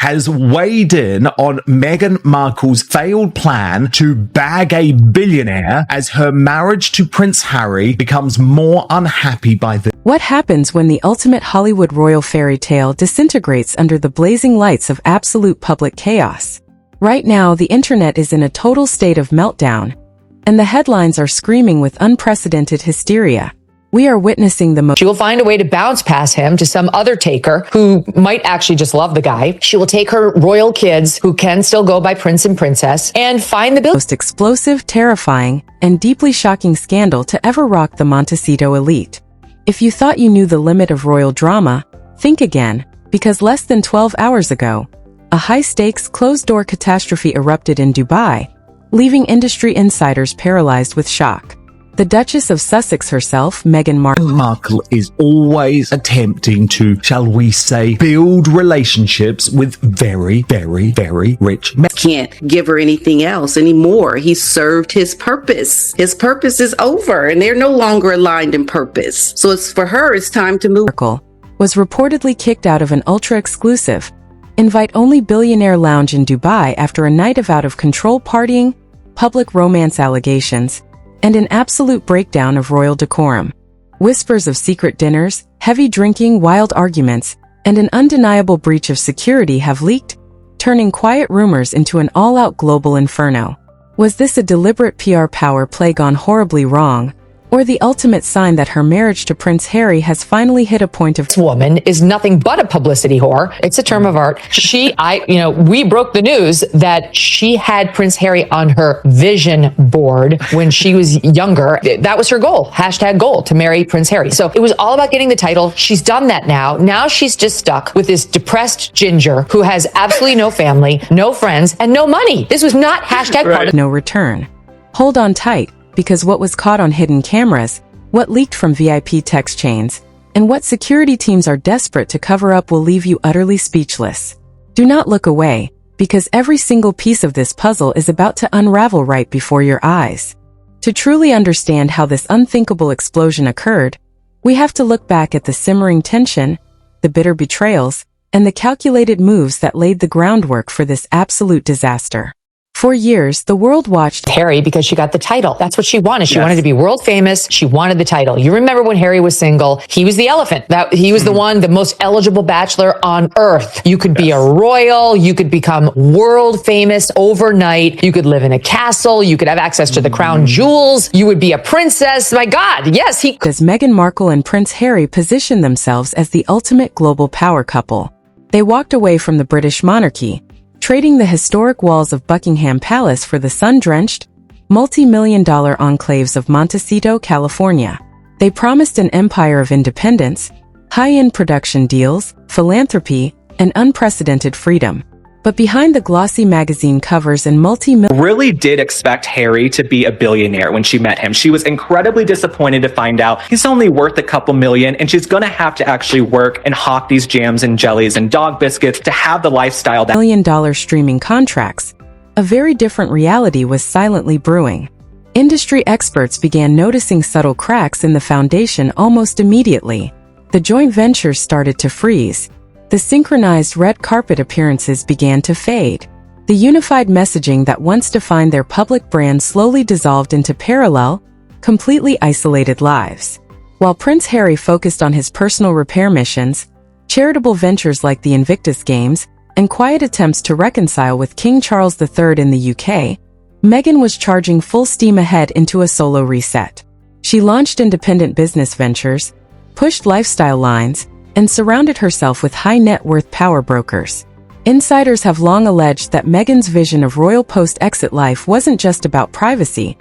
has weighed in on Meghan Markle's failed plan to bag a billionaire as her marriage to Prince Harry becomes more unhappy by the... What happens when the ultimate Hollywood royal fairy tale disintegrates under the blazing lights of absolute public chaos? Right now, the internet is in a total state of meltdown, and the headlines are screaming with unprecedented hysteria. We are witnessing the She will find a way to bounce past him to some other taker who might actually just love the guy. She will take her royal kids, who can still go by prince and princess, and find the most explosive, terrifying, and deeply shocking scandal to ever rock the Montecito elite. If you thought you knew the limit of royal drama, think again, because less than 12 hours ago, a high-stakes, closed-door catastrophe erupted in Dubai, leaving industry insiders paralyzed with shock. The Duchess of Sussex herself, Meghan Markle, is always attempting to, shall we say, build relationships with very, very, very rich men. Can't give her anything else anymore. He served his purpose. His purpose is over, and they're no longer aligned in purpose. So it's for her, it's time to move. Markle was reportedly kicked out of an ultra-exclusive, invite-only billionaire lounge in Dubai after a night of out-of-control partying, public romance allegations, and an absolute breakdown of royal decorum. Whispers of secret dinners, heavy drinking, wild arguments, and an undeniable breach of security have leaked, turning quiet rumors into an all-out global inferno. Was this a deliberate PR power play gone horribly wrong, or the ultimate sign that her marriage to Prince Harry has finally hit a point of... This woman is nothing but a publicity whore. It's a term of art. We broke the news that she had Prince Harry on her vision board when she was younger. That was her goal, #goal, to marry Prince Harry. So it was all about getting the title. She's done that now. Now she's just stuck with this depressed ginger who has absolutely no family, no friends, and no money. This was not part of... No return. Hold on tight, because what was caught on hidden cameras, what leaked from VIP text chains, and what security teams are desperate to cover up will leave you utterly speechless. Do not look away, because every single piece of this puzzle is about to unravel right before your eyes. To truly understand how this unthinkable explosion occurred, we have to look back at the simmering tension, the bitter betrayals, and the calculated moves that laid the groundwork for this absolute disaster. For years, the world watched Harry because she got the title. That's what she wanted. She wanted to be world famous. She wanted the title. You remember when Harry was single, he was the elephant. He was the one, the most eligible bachelor on earth. You could be a royal. You could become world famous overnight. You could live in a castle. You could have access to the crown jewels. You would be a princess. My God, yes, he... As Meghan Markle and Prince Harry positioned themselves as the ultimate global power couple, they walked away from the British monarchy, trading the historic walls of Buckingham Palace for the sun-drenched, multi-million-dollar enclaves of Montecito, California. They promised an empire of independence, high-end production deals, philanthropy, and unprecedented freedom. But behind the glossy magazine covers and really did expect Harry to be a billionaire when she met him. She was incredibly disappointed to find out he's only worth a couple million, and she's gonna have to actually work and hawk these jams and jellies and dog biscuits to have the lifestyle that... $1 million streaming contracts. A very different reality was silently brewing. Industry experts began noticing subtle cracks in the foundation almost immediately. The joint ventures started to freeze. The synchronized red carpet appearances began to fade. The unified messaging that once defined their public brand slowly dissolved into parallel, completely isolated lives. While Prince Harry focused on his personal repair missions, charitable ventures like the Invictus Games, and quiet attempts to reconcile with King Charles III in the UK, Meghan was charging full steam ahead into a solo reset. She launched independent business ventures, pushed lifestyle lines, and surrounded herself with high-net-worth power brokers. Insiders have long alleged that Meghan's vision of royal post-exit life wasn't just about privacy.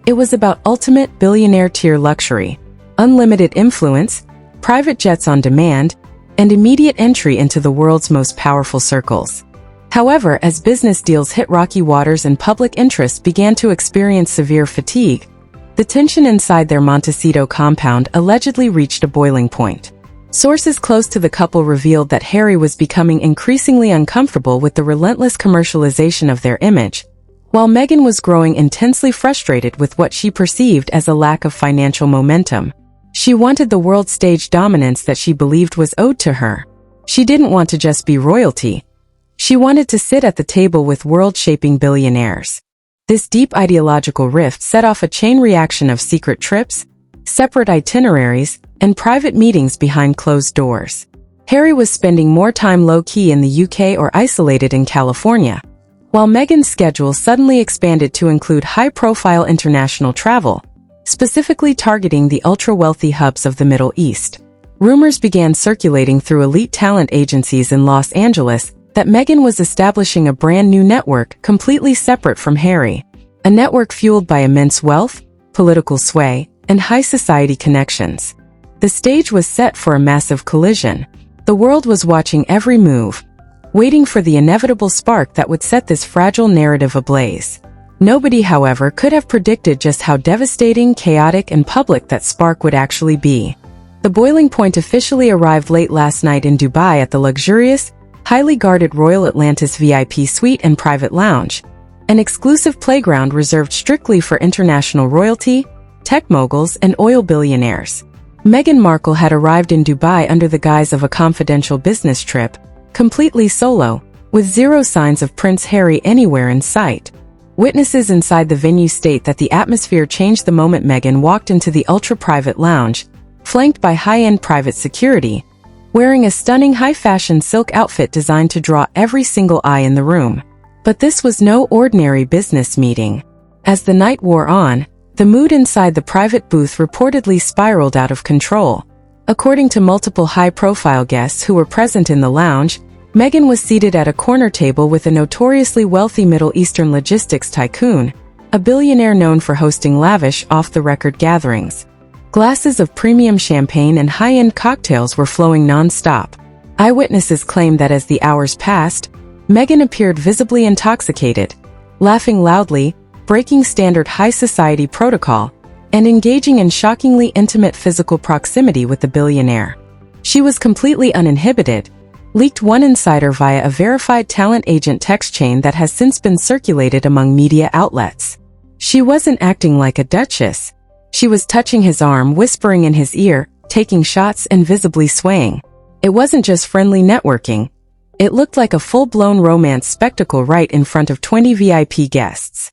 It was about ultimate billionaire-tier luxury, unlimited influence, private jets on demand, and immediate entry into the world's most powerful circles. However, as business deals hit rocky waters and public interest began to experience severe fatigue, the tension inside their Montecito compound allegedly reached a boiling point. Sources close to the couple revealed that Harry was becoming increasingly uncomfortable with the relentless commercialization of their image, while Meghan was growing intensely frustrated with what she perceived as a lack of financial momentum. She wanted the world stage dominance that she believed was owed to her. She didn't want to just be royalty. She wanted to sit at the table with world-shaping billionaires. This deep ideological rift set off a chain reaction of secret trips, separate itineraries, and private meetings behind closed doors. Harry was spending more time low-key in the UK or isolated in California, while Meghan's schedule suddenly expanded to include high-profile international travel, specifically targeting the ultra-wealthy hubs of the Middle East. Rumors began circulating through elite talent agencies in Los Angeles that Meghan was establishing a brand new network completely separate from Harry, a network fueled by immense wealth, political sway, and high society connections. The stage was set for a massive collision. The world was watching every move, waiting for the inevitable spark that would set this fragile narrative ablaze. Nobody, however, could have predicted just how devastating, chaotic, and public that spark would actually be. The boiling point officially arrived late last night in Dubai at the luxurious, highly guarded Royal Atlantis VIP suite and private lounge, an exclusive playground reserved strictly for international royalty, tech moguls, and oil billionaires. Meghan Markle had arrived in Dubai under the guise of a confidential business trip, completely solo, with zero signs of Prince Harry anywhere in sight. Witnesses inside the venue state that the atmosphere changed the moment Meghan walked into the ultra-private lounge, flanked by high-end private security, wearing a stunning high-fashion silk outfit designed to draw every single eye in the room. But this was no ordinary business meeting. As the night wore on, the mood inside the private booth reportedly spiraled out of control. According to multiple high-profile guests who were present in the lounge, Meghan was seated at a corner table with a notoriously wealthy Middle Eastern logistics tycoon, a billionaire known for hosting lavish, off-the-record gatherings. Glasses of premium champagne and high-end cocktails were flowing non-stop. Eyewitnesses claimed that as the hours passed, Meghan appeared visibly intoxicated, laughing loudly, breaking standard high society protocol, and engaging in shockingly intimate physical proximity with the billionaire. She was completely uninhibited, leaked one insider via a verified talent agent text chain that has since been circulated among media outlets. She wasn't acting like a duchess. She was touching his arm, whispering in his ear, taking shots, and visibly swaying. It wasn't just friendly networking. It looked like a full-blown romance spectacle right in front of 20 VIP guests.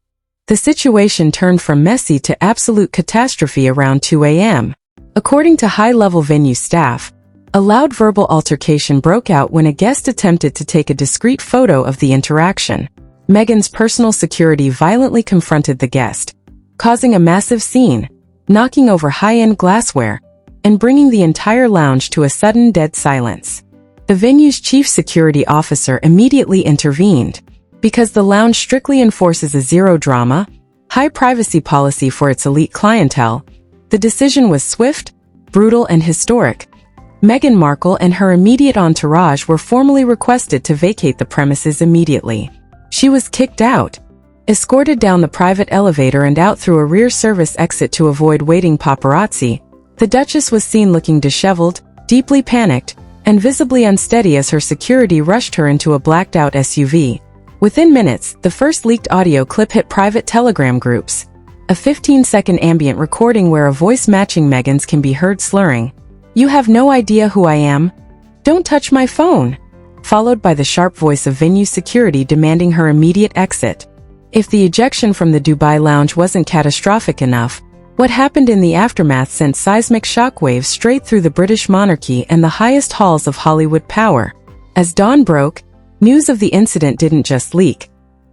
The situation turned from messy to absolute catastrophe around 2 a.m. According to high-level venue staff, a loud verbal altercation broke out when a guest attempted to take a discreet photo of the interaction. Meghan's personal security violently confronted the guest, causing a massive scene, knocking over high-end glassware, and bringing the entire lounge to a sudden dead silence. The venue's chief security officer immediately intervened. Because the lounge strictly enforces a zero-drama, high-privacy policy for its elite clientele, the decision was swift, brutal, and historic. Meghan Markle and her immediate entourage were formally requested to vacate the premises immediately. She was kicked out, escorted down the private elevator and out through a rear service exit to avoid waiting paparazzi. The Duchess was seen looking disheveled, deeply panicked, and visibly unsteady as her security rushed her into a blacked-out SUV. Within minutes, the first leaked audio clip hit private Telegram groups. A 15-second ambient recording where a voice matching Meghan's can be heard slurring, "You have no idea who I am? Don't touch my phone," followed by the sharp voice of venue security demanding her immediate exit. If the ejection from the Dubai lounge wasn't catastrophic enough, what happened in the aftermath sent seismic shockwaves straight through the British monarchy and the highest halls of Hollywood power. As dawn broke, news of the incident didn't just leak.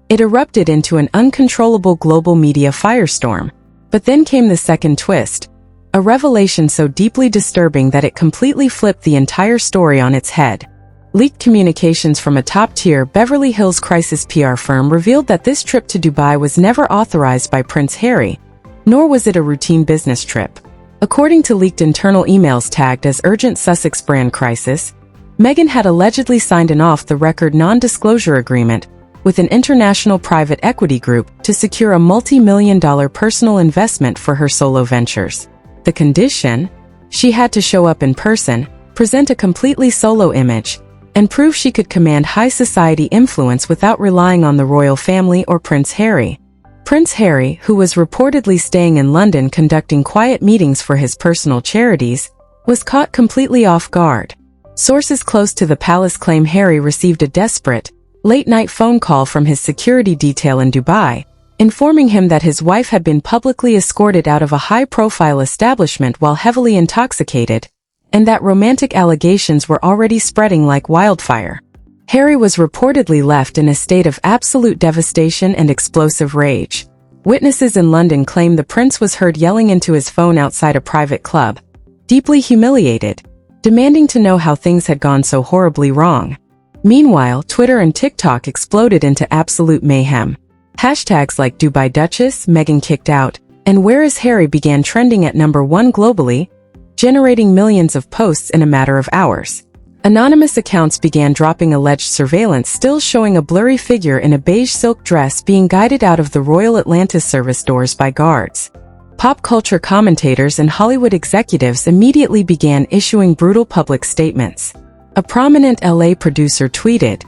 It erupted into an uncontrollable global media firestorm. But then came the second twist, a revelation so deeply disturbing that it completely flipped the entire story on its head. Leaked communications from a top-tier Beverly Hills crisis PR firm revealed that this trip to Dubai was never authorized by Prince Harry, nor was it a routine business trip. According to leaked internal emails tagged as Urgent Sussex Brand Crisis, Meghan had allegedly signed an off-the-record non-disclosure agreement with an international private equity group to secure a multi-million-dollar personal investment for her solo ventures. The condition? She had to show up in person, present a completely solo image, and prove she could command high society influence without relying on the royal family or Prince Harry. Prince Harry, who was reportedly staying in London conducting quiet meetings for his personal charities, was caught completely off guard. Sources close to the palace claim Harry received a desperate, late-night phone call from his security detail in Dubai, informing him that his wife had been publicly escorted out of a high-profile establishment while heavily intoxicated, and that romantic allegations were already spreading like wildfire. Harry was reportedly left in a state of absolute devastation and explosive rage. Witnesses in London claim the prince was heard yelling into his phone outside a private club, deeply humiliated, demanding to know how things had gone so horribly wrong. Meanwhile, Twitter and TikTok exploded into absolute mayhem. Hashtags like Dubai Duchess, Meghan kicked out, and Where is Harry began trending at #1 globally, generating millions of posts in a matter of hours. Anonymous accounts began dropping alleged surveillance still showing a blurry figure in a beige silk dress being guided out of the Royal Atlantis service doors by guards. Pop culture commentators and Hollywood executives immediately began issuing brutal public statements. A prominent LA producer tweeted,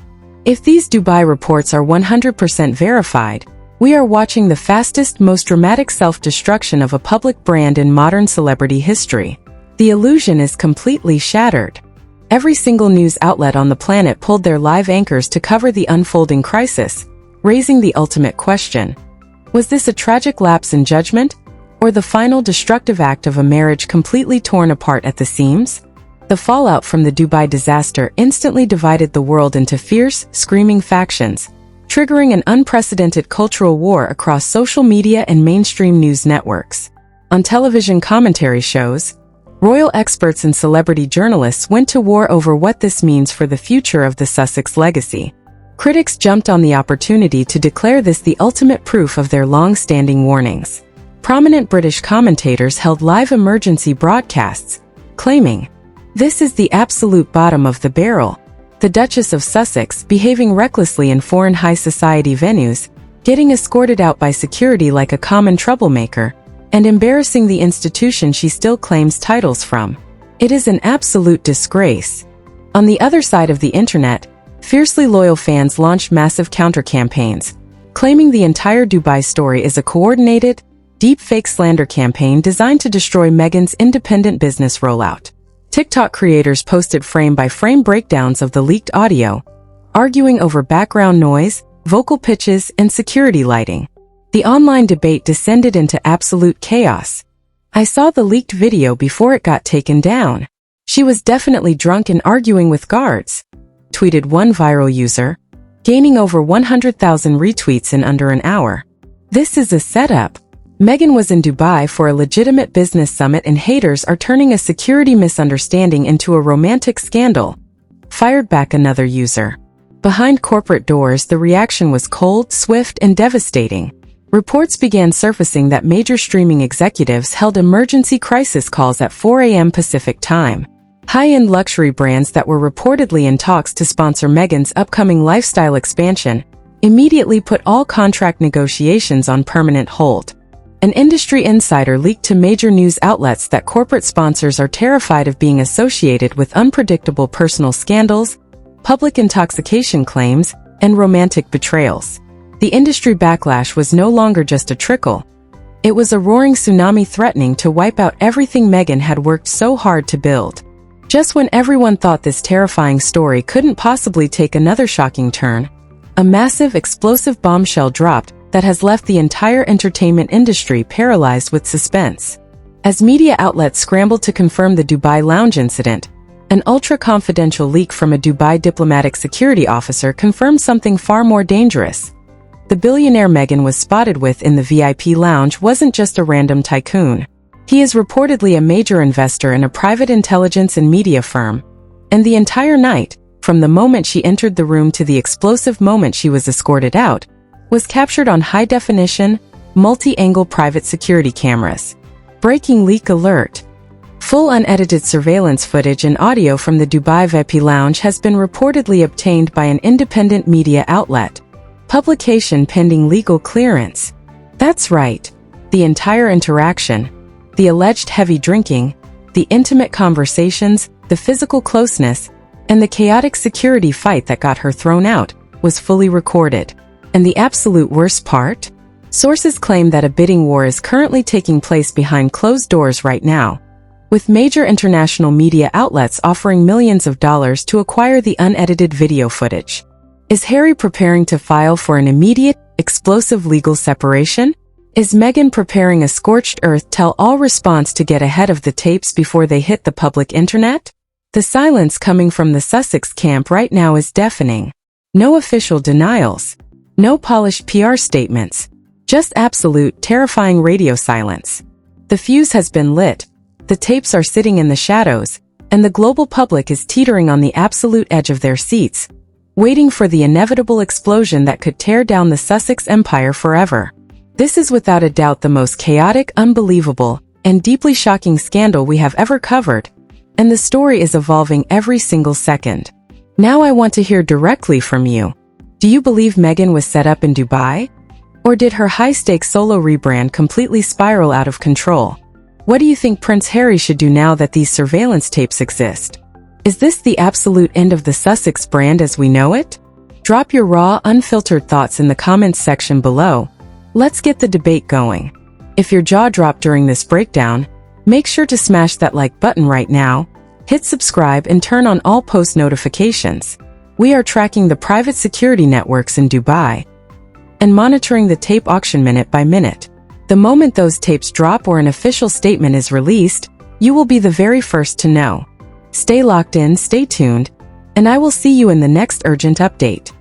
"If these Dubai reports are 100% verified, we are watching the fastest, most dramatic self-destruction of a public brand in modern celebrity history. The illusion is completely shattered." Every single news outlet on the planet pulled their live anchors to cover the unfolding crisis, raising the ultimate question. Was this a tragic lapse in judgment, or the final destructive act of a marriage completely torn apart at the seams? The fallout from the Dubai disaster instantly divided the world into fierce, screaming factions, triggering an unprecedented cultural war across social media and mainstream news networks. On television commentary shows, royal experts and celebrity journalists went to war over what this means for the future of the Sussex legacy. Critics jumped on the opportunity to declare this the ultimate proof of their long-standing warnings. Prominent British commentators held live emergency broadcasts, claiming, "This is the absolute bottom of the barrel. The Duchess of Sussex behaving recklessly in foreign high society venues, getting escorted out by security like a common troublemaker, and embarrassing the institution she still claims titles from. It is an absolute disgrace." On the other side of the internet, fiercely loyal fans launched massive counter-campaigns, claiming the entire Dubai story is a coordinated, deep-fake slander campaign designed to destroy Meghan's independent business rollout. TikTok creators posted frame-by-frame breakdowns of the leaked audio, arguing over background noise, vocal pitches, and security lighting. The online debate descended into absolute chaos. "I saw the leaked video before it got taken down. She was definitely drunk and arguing with guards," tweeted one viral user, gaining over 100,000 retweets in under an hour. "This is a setup. Meghan was in Dubai for a legitimate business summit and haters are turning a security misunderstanding into a romantic scandal," fired back another user. Behind corporate doors, the reaction was cold, swift, and devastating. Reports began surfacing that major streaming executives held emergency crisis calls at 4 a.m. Pacific time. High-end luxury brands that were reportedly in talks to sponsor Meghan's upcoming lifestyle expansion immediately put all contract negotiations on permanent hold. An industry insider leaked to major news outlets that corporate sponsors are terrified of being associated with unpredictable personal scandals, public intoxication claims, and romantic betrayals. The industry backlash was no longer just a trickle. It was a roaring tsunami threatening to wipe out everything Meghan had worked so hard to build. Just when everyone thought this terrifying story couldn't possibly take another shocking turn, a massive, explosive bombshell dropped that has left the entire entertainment industry paralyzed with suspense. As media outlets scrambled to confirm the Dubai lounge incident, an ultra-confidential leak from a Dubai diplomatic security officer confirmed something far more dangerous. The billionaire Meghan was spotted with in the VIP lounge wasn't just a random tycoon. He is reportedly a major investor in a private intelligence and media firm, and the entire night, from the moment she entered the room to the explosive moment she was escorted out, was captured on high-definition, multi-angle private security cameras. Breaking leak alert. Full unedited surveillance footage and audio from the Dubai VIP lounge has been reportedly obtained by an independent media outlet. Publication pending legal clearance. That's right. The entire interaction, the alleged heavy drinking, the intimate conversations, the physical closeness, and the chaotic security fight that got her thrown out, was fully recorded. And the absolute worst part? Sources claim that a bidding war is currently taking place behind closed doors right now, with major international media outlets offering millions of dollars to acquire the unedited video footage. Is Harry preparing to file for an immediate, explosive legal separation? Is Meghan preparing a scorched earth tell-all response to get ahead of the tapes before they hit the public internet? The silence coming from the Sussex camp right now is deafening. No official denials. No polished PR statements. Just absolute, terrifying radio silence. The fuse has been lit, the tapes are sitting in the shadows, and the global public is teetering on the absolute edge of their seats, waiting for the inevitable explosion that could tear down the Sussex empire forever. This is without a doubt the most chaotic, unbelievable, and deeply shocking scandal we have ever covered, and the story is evolving every single second. Now I want to hear directly from you. Do you believe Meghan was set up in Dubai? Or did her high-stakes solo rebrand completely spiral out of control? What do you think Prince Harry should do now that these surveillance tapes exist? Is this the absolute end of the Sussex brand as we know it? Drop your raw, unfiltered thoughts in the comments section below. Let's get the debate going. If your jaw dropped during this breakdown, make sure to smash that like button right now, hit subscribe and turn on all post notifications. We are tracking the private security networks in Dubai and monitoring the tape auction minute by minute. The moment those tapes drop or an official statement is released, you will be the very first to know. Stay locked in, stay tuned, and I will see you in the next urgent update.